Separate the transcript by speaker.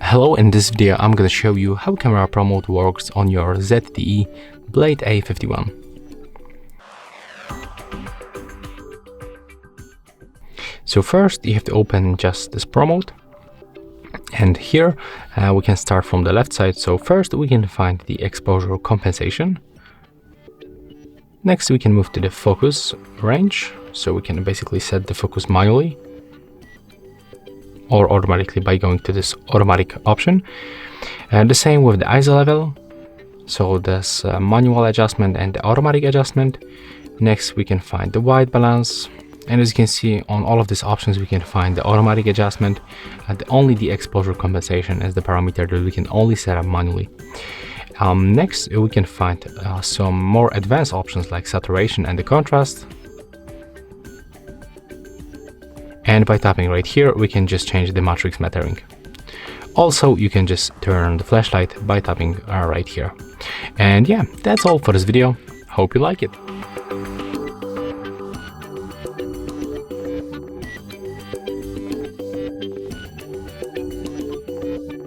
Speaker 1: Hello, in this video I'm going to show you how camera pro mode works on your ZTE Blade A51. So first you have to open just this pro mode, and here we can start from the left side. So first we can find the exposure compensation. Next we can move to the focus range, so we can basically set the focus manually or automatically by going to this automatic option. And the same with the ISO level, so this manual adjustment and the automatic adjustment. Next we can find the white balance, and as you can see on all of these options we can find the automatic adjustment, and only the exposure compensation is the parameter that we can only set up manually. Next we can find some more advanced options like saturation and the contrast. And by tapping right here, we can just change the matrix metering. Also, you can just turn on the flashlight by tapping right here. And yeah, that's all for this video. Hope you like it.